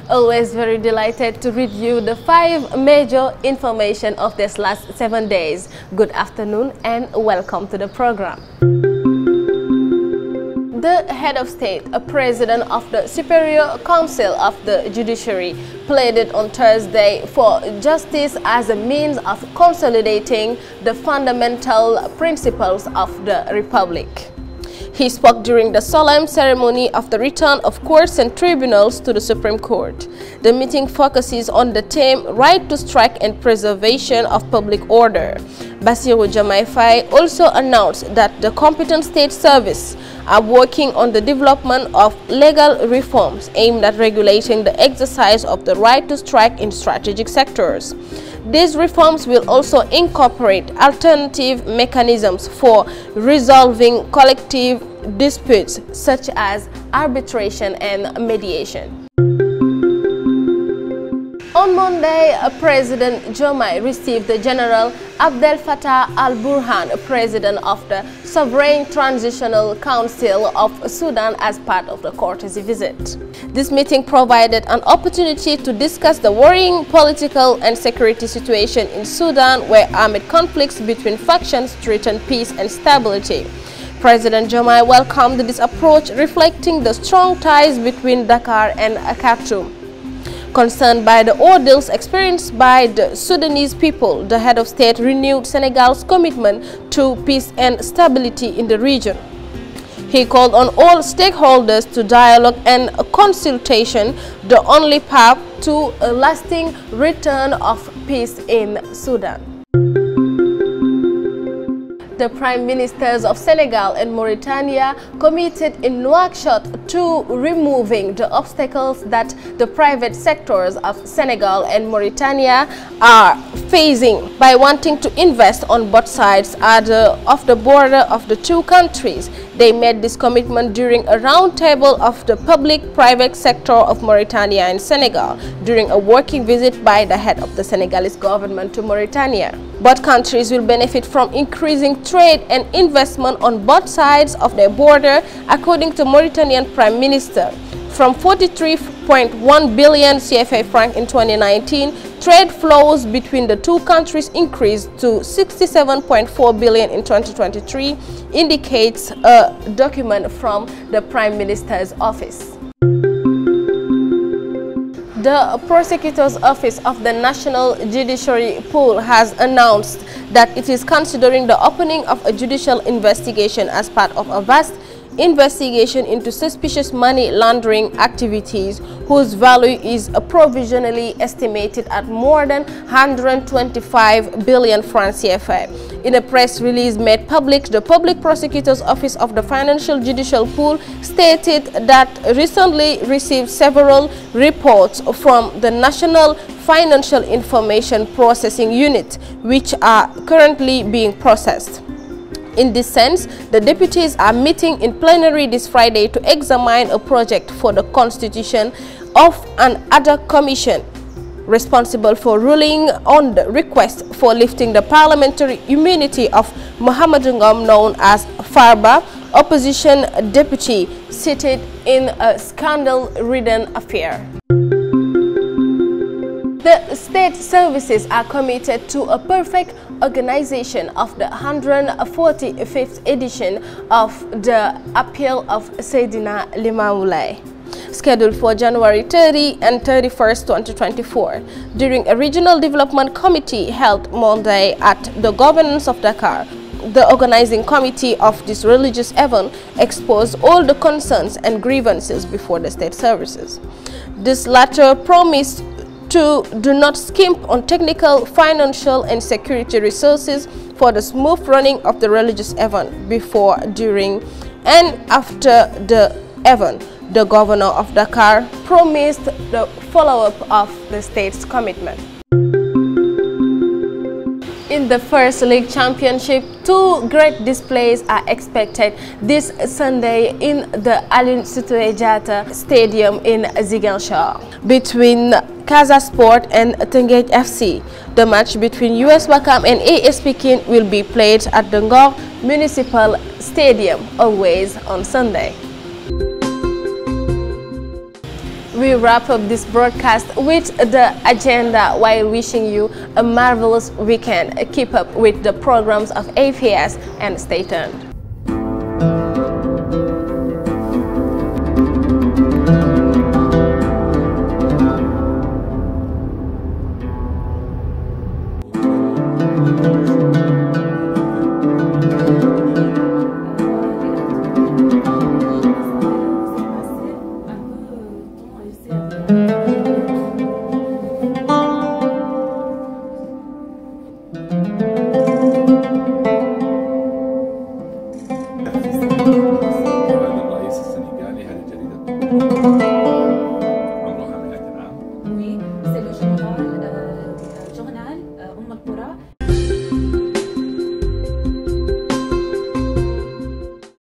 Always very delighted to read you the 5 major information of this last 7 days. Good afternoon and welcome to the program. The head of state, a president of the Superior Council of the Judiciary, pleaded on Thursday for justice as a means of consolidating the fundamental principles of the Republic. He spoke during the solemn ceremony of the return of courts and tribunals to the Supreme Court. The meeting focuses on the theme right to strike and preservation of public order. Bassirou Diomaye Faye also announced that the competent state service are working on the development of legal reforms aimed at regulating the exercise of the right to strike in strategic sectors. These reforms will also incorporate alternative mechanisms for resolving collective disputes such as arbitration and mediation. On Monday, President Diomaye received the General Abdel Fattah al-Burhan, President of the Sovereign Transitional Council of Sudan, as part of the courtesy visit. This meeting provided an opportunity to discuss the worrying political and security situation in Sudan, where armed conflicts between factions threaten peace and stability. President Diomaye welcomed this approach, reflecting the strong ties between Dakar and Khartoum. Concerned by the ordeals experienced by the Sudanese people, the head of state renewed Senegal's commitment to peace and stability in the region. He called on all stakeholders to dialogue and consultation, the only path to a lasting return of peace in Sudan. The Prime Ministers of Senegal and Mauritania committed in Nouakchott to removing the obstacles that the private sectors of Senegal and Mauritania are facing by wanting to invest on both sides of the border of the two countries. They made this commitment during a roundtable of the public-private sector of Mauritania and Senegal during a working visit by the head of the Senegalese government to Mauritania. Both countries will benefit from increasing trade and investment on both sides of their border, according to Mauritanian Prime Minister. From 43.1 billion CFA franc in 2019, trade flows between the two countries increased to 67.4 billion in 2023, indicates a document from the Prime Minister's office. The Prosecutor's Office of the National Judiciary Pool has announced that it is considering the opening of a judicial investigation as part of a vast investigation into suspicious money laundering activities whose value is provisionally estimated at more than 125 billion francs CFA. In a press release made public, the Public Prosecutor's Office of the Financial Judicial Pool stated that recently received several reports from the National Financial Information Processing Unit, which are currently being processed. In this sense, the deputies are meeting in plenary this Friday to examine a project for the constitution of an ad hoc commission responsible for ruling on the request for lifting the parliamentary immunity of Mohamedou Ngom, known as Farba, opposition deputy, seated in a scandal-ridden affair. The state services are committed to a perfect organization of the 145th edition of the Appeal of Seydina Limamou Laye, scheduled for January 30 and 31st, 2024. During a regional development committee held Monday at the Governance of Dakar, the organizing committee of this religious event exposed all the concerns and grievances before the state services. This latter promised to do not skimp on technical, financial and security resources for the smooth running of the religious event before, during and after the event. The governor of Dakar promised the follow-up of the state's commitment. In the First League Championship, 2 great displays are expected this Sunday in the Aline Sitoé Diatta Stadium in Ziguinchor between Casa Sport and Teungueth FC. The match between US Ouakam and AS Pikine will be played at the Ngor Municipal Stadium, always on Sunday. we wrap up this broadcast with the agenda while wishing you a marvelous weekend. Keep up with the programs of APS and stay tuned.